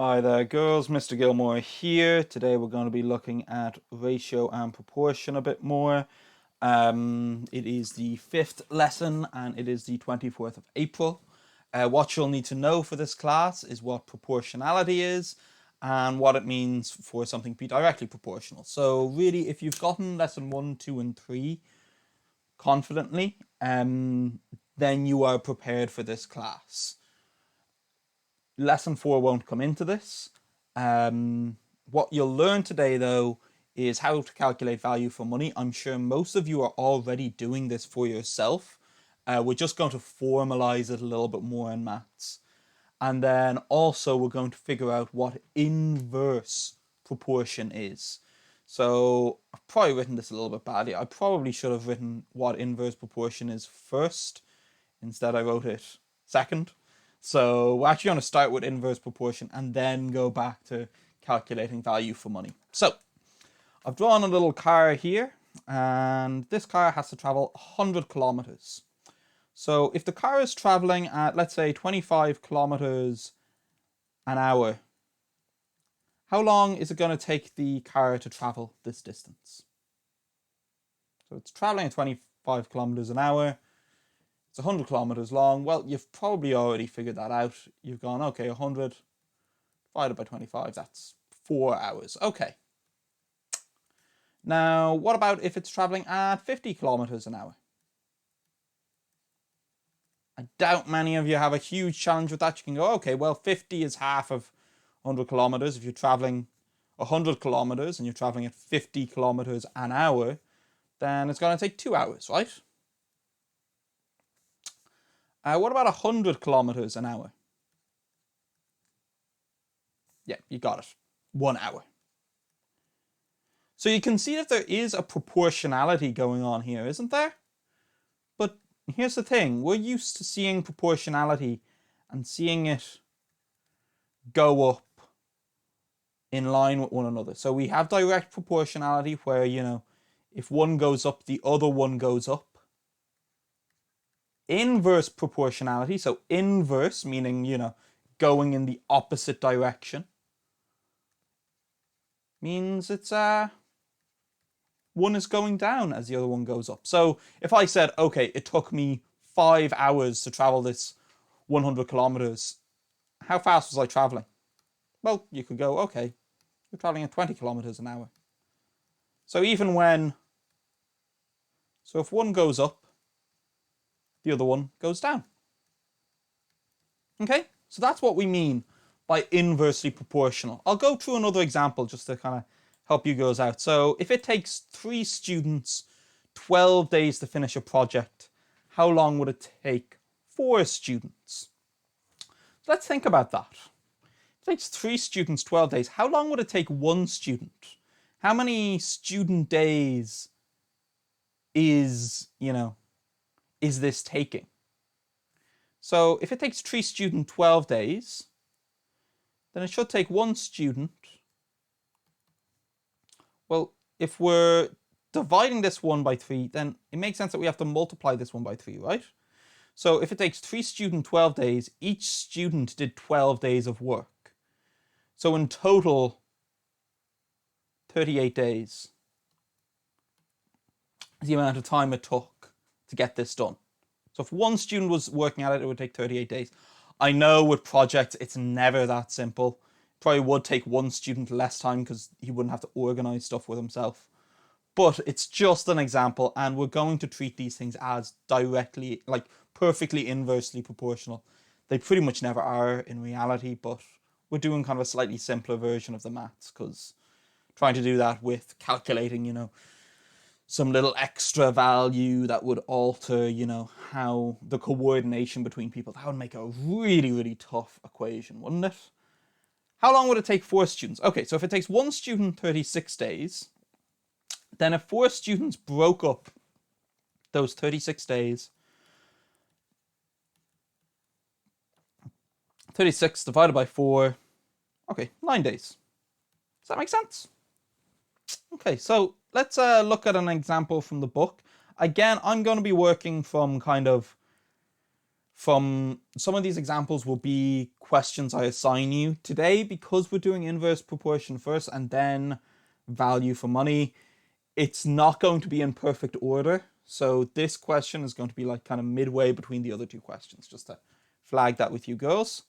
Hi there girls, Mr. Gilmore here. Today we're going to be looking at ratio and proportion a bit more. It is the 5th lesson and it is the 24th of April. What you'll need to know for this class is what proportionality is and what it means for something to be directly proportional. So really, if you've gotten lesson 1, 2 and 3 confidently, then you are prepared for this class. Lesson 4 won't come into this. What you'll learn today, though, is how to calculate value for money. I'm sure most of you are already doing this for yourself. We're just going to formalize it a little bit more in maths. And then also we're going to figure out what inverse proportion is. So I've probably written this a little bit badly. I probably should have written what inverse proportion is first. Instead, I wrote it second. So we're actually going to start with inverse proportion and then go back to calculating value for money. So I've drawn a little car here, and this car has to travel 100 kilometers. So if the car is traveling at, let's say, 25 kilometers an hour, how long is it going to take the car to travel this distance? So it's traveling at 25 kilometers an hour. It's 100 kilometers long. Well, you've probably already figured that out. You've gone, okay, 100 divided by 25, that's 4 hours. Okay. Now, what about if it's traveling at 50 kilometers an hour? I doubt many of you have a huge challenge with that. You can go, okay, well, 50 is half of 100 kilometers. If you're traveling 100 kilometers and you're traveling at 50 kilometers an hour, then it's going to take 2 hours, right? What about 100 kilometers an hour? Yeah, you got it. 1 hour. So you can see that there is a proportionality going on here, isn't there? But here's the thing. We're used to seeing proportionality and seeing it go up in line with one another. So we have direct proportionality where, if one goes up, the other one goes up. Inverse proportionality, so inverse meaning, going in the opposite direction, means it's one is going down as the other one goes up. So if I said, okay, it took me 5 hours to travel this 100 kilometers, how fast was I traveling? Well, you could go, okay, you're traveling at 20 kilometers an hour. So if one goes up, the other one goes down. Okay, so that's what we mean by inversely proportional. I'll go through another example just to kind of help you girls out. So if it takes 3 students 12 days to finish a project, how long would it take 4 students? Let's think about that. If it takes 3 students 12 days, how long would it take 1 student? How many student days is this taking? So if it takes 3 students 12 days, then it should take 1 student. Well, if we're dividing this 1 by 3, then it makes sense that we have to multiply this 1 by 3, right? So if it takes 3 students 12 days, each student did 12 days of work. So in total, 38 days is the amount of time it took to get this done. So if 1 student was working at it, it would take 38 days. I know with projects, it's never that simple. Probably would take 1 student less time because he wouldn't have to organize stuff with himself. But it's just an example, and we're going to treat these things as directly, like perfectly inversely proportional. They pretty much never are in reality, but we're doing kind of a slightly simpler version of the maths because trying to do that with calculating, some little extra value that would alter, how the coordination between people, that would make a really, really tough equation, wouldn't it? How long would it take 4 students? Okay, so if it takes 1 student 36 days, then if 4 students broke up those 36 days, 36 divided by 4, okay, 9 days. Does that make sense? Okay, so let's look at an example from the book. Again, I'm going to be working from kind of from some of these examples will be questions I assign you. Today, because we're doing inverse proportion first and then value for money, it's not going to be in perfect order. So this question is going to be like kind of midway between the other two questions, just to flag that with you girls.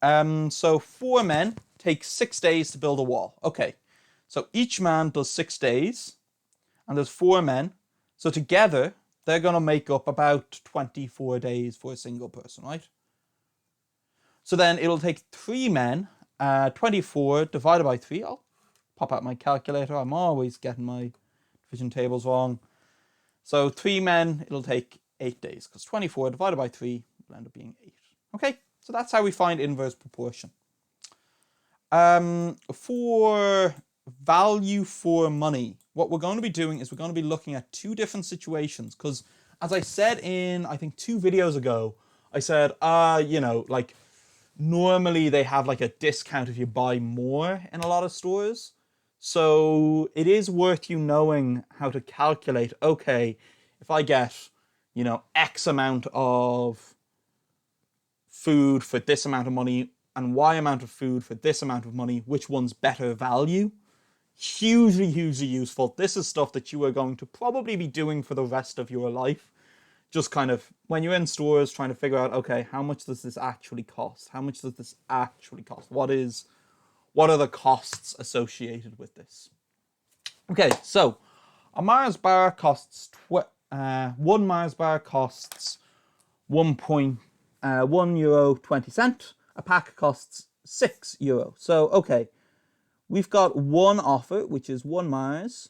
So 4 men take 6 days to build a wall. Okay, so each man does 6 days, and there's 4 men. So together, they're going to make up about 24 days for a single person, right? So then it'll take 3 men, 24 divided by 3. I'll pop out my calculator. I'm always getting my division tables wrong. So 3 men, it'll take 8 days, because 24 divided by 3 will end up being 8. Okay, so that's how we find inverse proportion. For value for money, what we're going to be doing is we're going to be looking at 2 different situations, because as I said in, I think 2 videos ago, I said, like normally they have like a discount if you buy more in a lot of stores. So it is worth you knowing how to calculate, okay, if I get, X amount of food for this amount of money and Y amount of food for this amount of money, which one's better value? Hugely, hugely useful. This is stuff that you are going to probably be doing for the rest of your life. Just kind of, when you're in stores, trying to figure out, okay, how much does this actually cost? How much does this actually cost? What are the costs associated with this? Okay, so a Mars bar costs 1 Mars bar costs €1.20. A pack costs €6. So okay, we've got one offer which is 1 Mars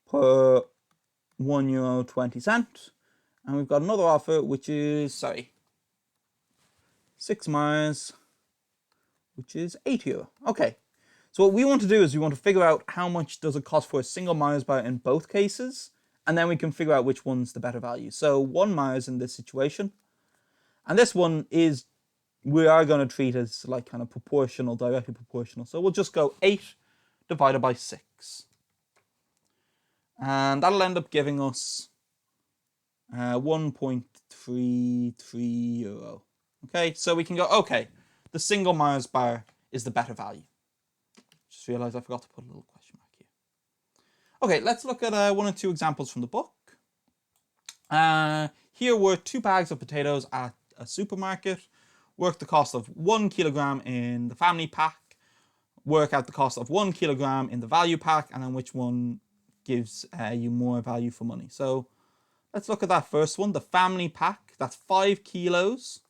per €1.20, and we've got another offer which is 6 Mars, which is €8. Okay, so what we want to do is we want to figure out how much does it cost for a single Mars bar in both cases, and then we can figure out which one's the better value. So 1 Mars in this situation, and this one is, we are going to treat as like kind of proportional, directly proportional. So we'll just go 8 divided by 6. And that'll end up giving us €1.33. Okay, so we can go, okay, the single Mars bar is the better value. Just realized I forgot to put a little question mark here. Okay, let's look at 1 or 2 examples from the book. Here were 2 bags of potatoes at a supermarket. Work the cost of 1 kilogram in the family pack. Work out the cost of 1 kilogram in the value pack, and then which one gives you more value for money. So let's look at that first one, the family pack. That's 5 kilos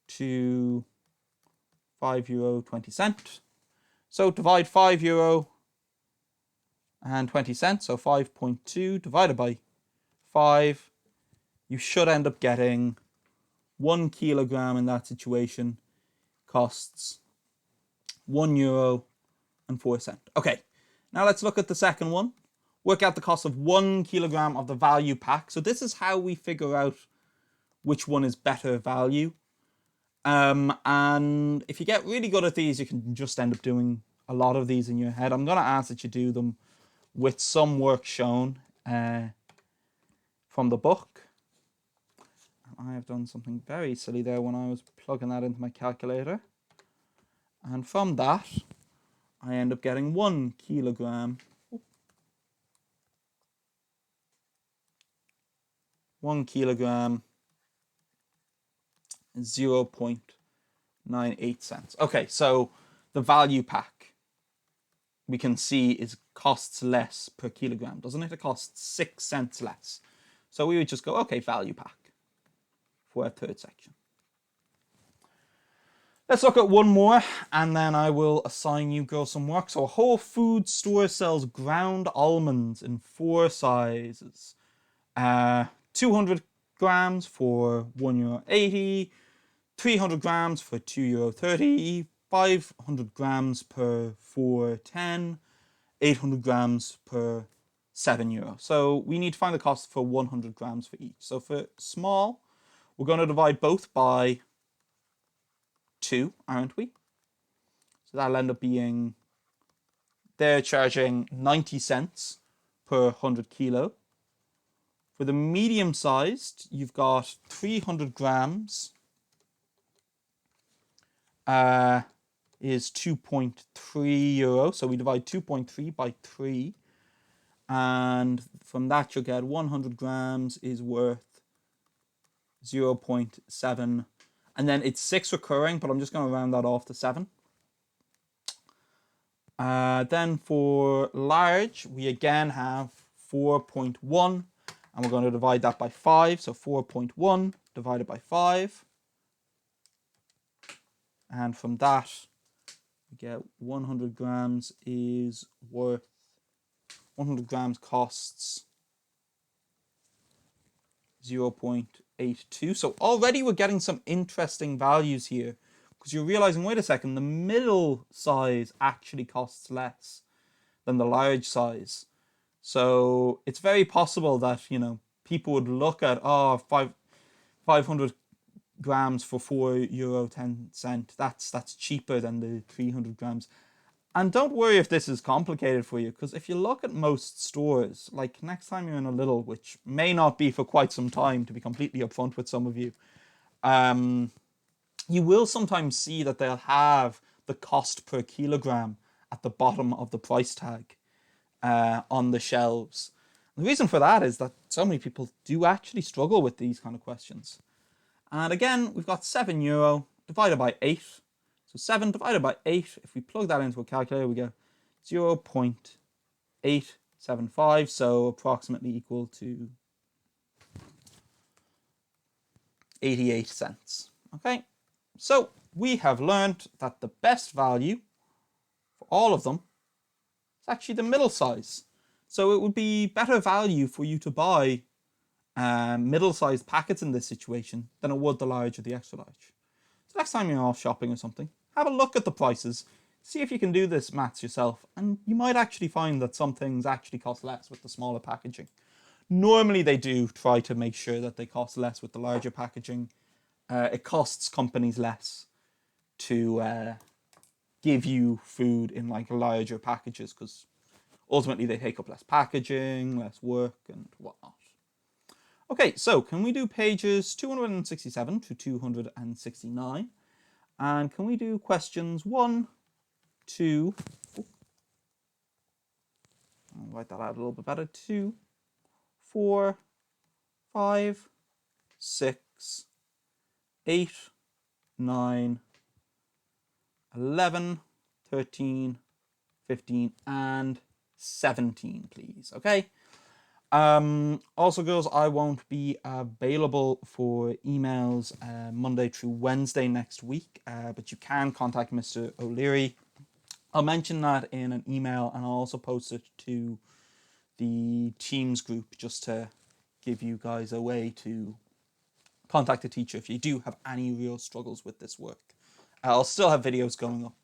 to €5.20. So divide €5 and 20 cents, so 5.2 divided by 5. You should end up getting 1 kilogram in that situation costs €1.04. Okay, now let's look at the second one. Work out the cost of 1 kilogram of the value pack. So this is how we figure out which one is better value. And if you get really good at these, you can just end up doing a lot of these in your head. I'm going to ask that you do them with some work shown from the book. I have done something very silly there when I was plugging that into my calculator. And from that, I end up getting 1 kilogram. 1 kilogram, 0.98 cents. Okay, so the value pack, we can see, is costs less per kilogram, doesn't it? It costs 6 cents less. So we would just go, okay, value pack for our third section. Let's look at one more, and then I will assign you girls some work. So a Whole Foods store sells ground almonds in 4 sizes. 200 grams for €1.80, 300 grams for €2.30, 500 grams per €4.10, 800 grams per €7. So we need to find the cost for 100 grams for each. So for small, we're going to divide both by 2, aren't we? So that'll end up being, they're charging 90 cents per 100 kilo. For the medium sized, you've got 300 grams is 2.3 euro. So we divide 2.3 by 3. And from that, you'll get 100 grams is worth 0.7. And then it's 6 recurring, but I'm just going to round that off to 7. Then for large, we again have 4.1. And we're going to divide that by 5. So 4.1 divided by 5. And from that, we get 100 grams is worth, 100 grams costs 0.82. So already we're getting some interesting values here, because you're realizing, wait a second, the middle size actually costs less than the large size. So it's very possible that, people would look at, 500 grams for €4.10. That's cheaper than the 300 grams. And don't worry if this is complicated for you, because if you look at most stores, like next time you're in a Lidl, which may not be for quite some time, to be completely upfront with some of you, you will sometimes see that they'll have the cost per kilogram at the bottom of the price tag on the shelves. The reason for that is that so many people do actually struggle with these kind of questions. And again, we've got €7 divided by 8. So 7 divided by 8, if we plug that into a calculator, we get 0.875, so approximately equal to 88 cents. Okay, so we have learned that the best value for all of them is actually the middle size. So it would be better value for you to buy middle-sized packets in this situation than it would the large or the extra large. So next time you're off shopping or something, have a look at the prices, see if you can do this maths yourself, and you might actually find that some things actually cost less with the smaller packaging. Normally they do try to make sure that they cost less with the larger packaging. It costs companies less to give you food in like larger packages, because ultimately they take up less packaging, less work, and whatnot. Okay, so can we do pages 267 to 269? And can we do questions 1, 2, I'll write that out a little bit better, 2, 4, 5, 6, 8, 9, 11, 13, 15, and 17, please, okay? Also, girls, I won't be available for emails Monday through Wednesday next week, but you can contact Mr. O'Leary. I'll mention that in an email, and I'll also post it to the Teams group just to give you guys a way to contact a teacher if you do have any real struggles with this work. I'll still have videos going up,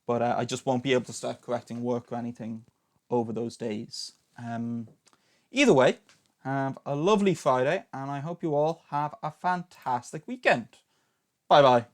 but I just won't be able to start correcting work or anything over those days. Either way, have a lovely Friday, and I hope you all have a fantastic weekend. Bye-bye.